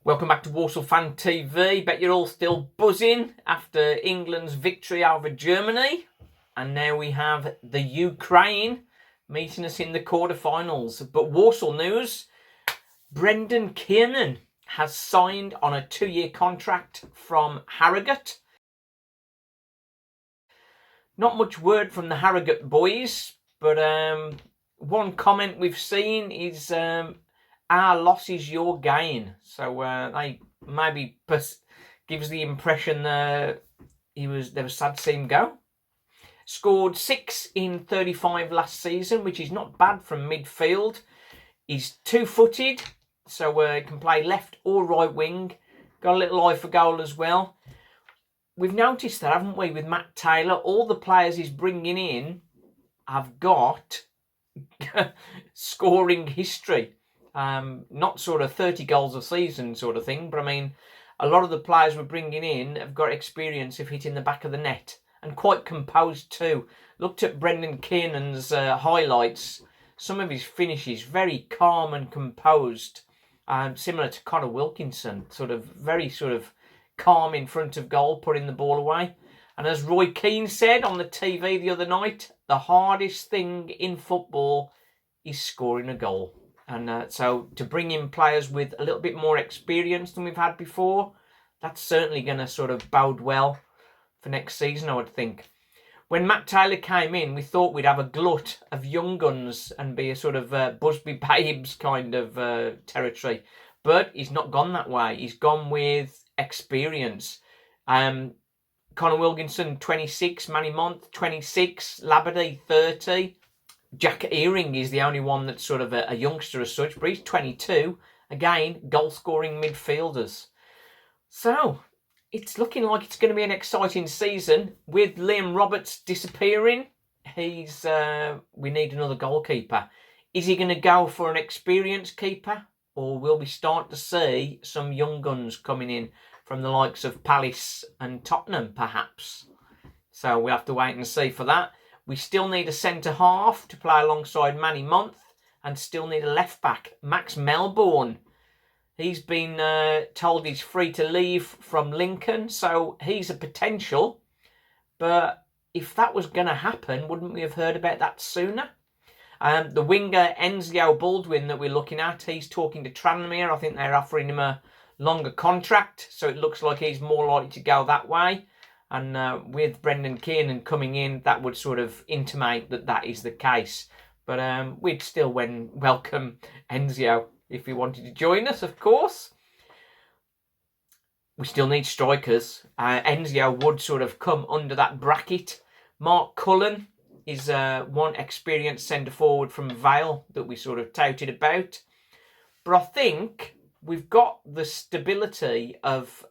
Welcome back to Walsall Fan TV. Bet you're all still buzzing after England's victory over Germany. And now we have the Ukraine meeting us in the quarterfinals. But Walsall news, Brendan Kiernan has signed on a 2-year contract from Harrogate. Not much word from the Harrogate boys, but one comment we've seen is our loss is your gain. So they maybe gives the impression they were sad to see him go. Scored 6 in 35 last season, which is not bad from midfield. He's 2-footed, so he can play left or right wing. Got a little eye for goal as well. We've noticed that, haven't we, with Matt Taylor? All the players he's bringing in have got scoring history. Not sort of 30 goals a season sort of thing, but I mean, a lot of the players we're bringing in have got experience of hitting the back of the net and quite composed too. Looked at Brendan Kiernan's highlights. Some of his finishes, very calm and composed, similar to Connor Wilkinson, very calm in front of goal, putting the ball away. And as Roy Keane said on the TV the other night, the hardest thing in football is scoring a goal. And so to bring in players with a little bit more experience than we've had before, that's certainly going to bode well for next season, I would think. When Matt Taylor came in, we thought we'd have a glut of young guns and be a Busby Babes kind of territory. But he's not gone that way. He's gone with experience. Connor Wilkinson, 26. Manny Month, 26. Labadie, 30. Jack Earing is the only one that's a youngster as such, but he's 22. Again, goal-scoring midfielders. So, it's looking like it's going to be an exciting season. With Liam Roberts disappearing, we need another goalkeeper. Is he going to go for an experienced keeper? Or will we start to see some young guns coming in from the likes of Palace and Tottenham, perhaps? So we'll have to wait and see for that. We still need a centre-half to play alongside Manny Month and still need a left-back. Max Melbourne. He's been told he's free to leave from Lincoln, so he's a potential. But if that was going to happen, wouldn't we have heard about that sooner? The winger Enzio Baldwin that we're looking at, he's talking to Tranmere. I think they're offering him a longer contract, so it looks like he's more likely to go that way. And with Brendan Kiernan coming in, that would intimate that is the case. But we'd still welcome Enzio if he wanted to join us, of course. We still need strikers. Enzio would come under that bracket. Mark Cullen is one experienced centre-forward from Vale that we touted about. But I think we've got the stability of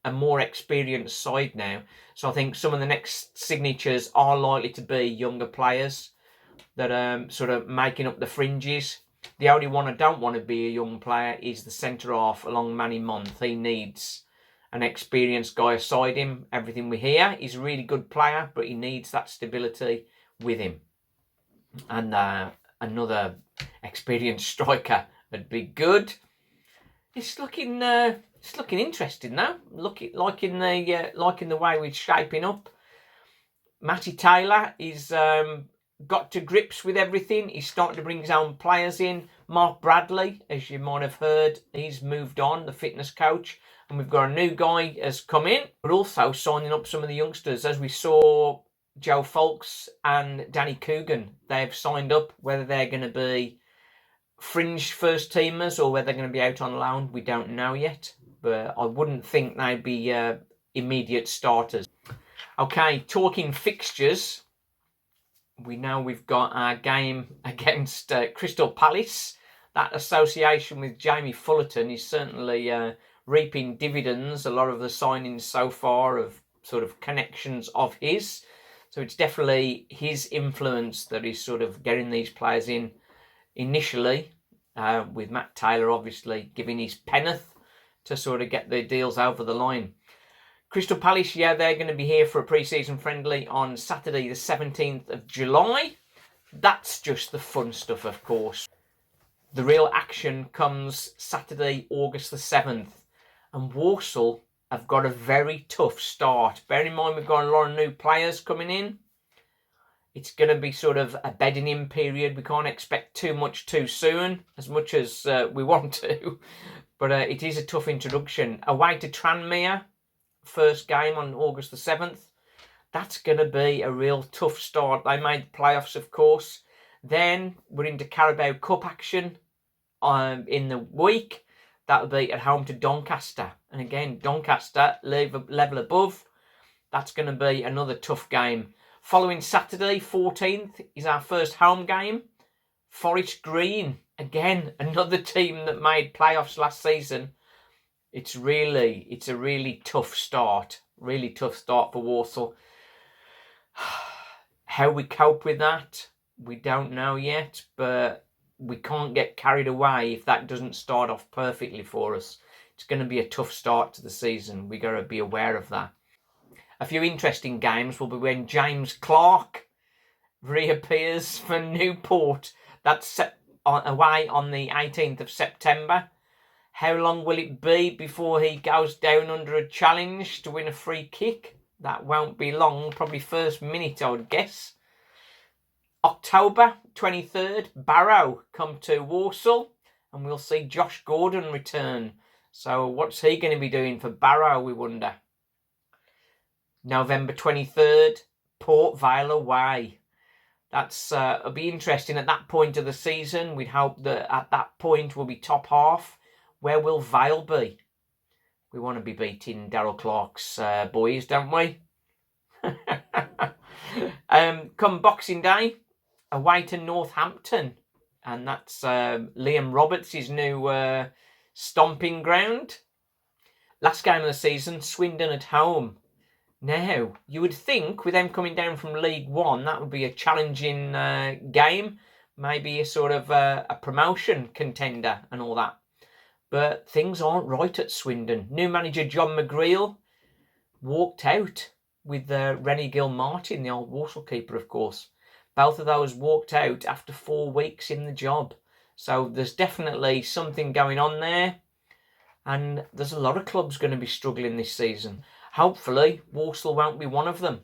a more experienced side now. So I think some of the next signatures are likely to be younger players that are making up the fringes. The only one I don't want to be a young player is the centre-half along Manny Month. He needs an experienced guy aside him. Everything we hear, he's a really good player, but he needs that stability with him. And another experienced striker would be good. It's looking interesting now. Liking the way we're shaping up. Matty Taylor is got to grips with everything. He's starting to bring his own players in. Mark Bradley, as you might have heard, he's moved on, the fitness coach. And we've got a new guy has come in. But also signing up some of the youngsters. As we saw Joe Folks and Danny Coogan, they've signed up. Whether they're going to be fringe first teamers or whether they're going to be out on loan, we don't know yet. But I wouldn't think they'd be immediate starters. Okay, talking fixtures. We know we've got our game against Crystal Palace. That association with Jamie Fullerton is certainly reaping dividends. A lot of the signings so far of connections of his. So it's definitely his influence that is getting these players in initially, with Matt Taylor obviously giving his penneth to get the deals over the line. Crystal Palace, they're going to be here for a pre-season friendly on Saturday the 17th of July. That's just the fun stuff, of course. The real action comes Saturday, August the 7th. And Walsall have got a very tough start. Bear in mind, we've got a lot of new players coming in. It's going to be sort of a bedding in period. We can't expect too much too soon, as much as we want to. But it is a tough introduction. Away to Tranmere, first game on August the 7th. That's going to be a real tough start. They made the playoffs, of course. Then we're into Carabao Cup action in the week. That'll be at home to Doncaster. And again, Doncaster, level above. That's going to be another tough game. Following Saturday, 14th, is our first home game. Forest Green. Again, another team that made playoffs last season. It's a really tough start. Really tough start for Walsall. How we cope with that, we don't know yet. But we can't get carried away if that doesn't start off perfectly for us. It's going to be a tough start to the season. We've got to be aware of that. A few interesting games will be when James Clark reappears for Newport. That's away on the 18th of September. How long will it be before he goes down under a challenge to win a free kick? That won't be long, probably first minute, I would guess. October 23rd, Barrow come to Walsall, and we'll see Josh Gordon return. So what's he going to be doing for Barrow, we wonder? November 23rd, Port Vale away. It'll be interesting at that point of the season. We'd hope that at that point we'll be top half. Where will Vale be? We want to be beating Darryl Clark's boys, don't we? Come Boxing Day, away to Northampton. And that's Liam Roberts' new stomping ground. Last game of the season, Swindon at home. Now, you would think with them coming down from League One, that would be a challenging game. Maybe a sort of a promotion contender and all that. But things aren't right at Swindon. New manager John McGreal walked out with Rennie Gilmartin, the old Walsall keeper, of course. Both of those walked out after 4 weeks in the job. So there's definitely something going on there. And there's a lot of clubs going to be struggling this season. Hopefully, Walsall won't be one of them.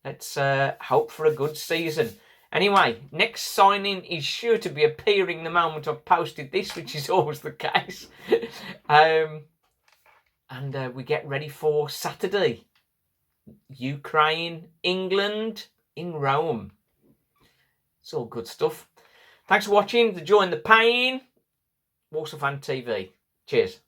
Let's hope for a good season. Anyway, next signing is sure to be appearing the moment I've posted this, which is always the case. And we get ready for Saturday. Ukraine, England, in Rome. It's all good stuff. Thanks for watching. To join the pain, Walsall Fan TV. Cheers.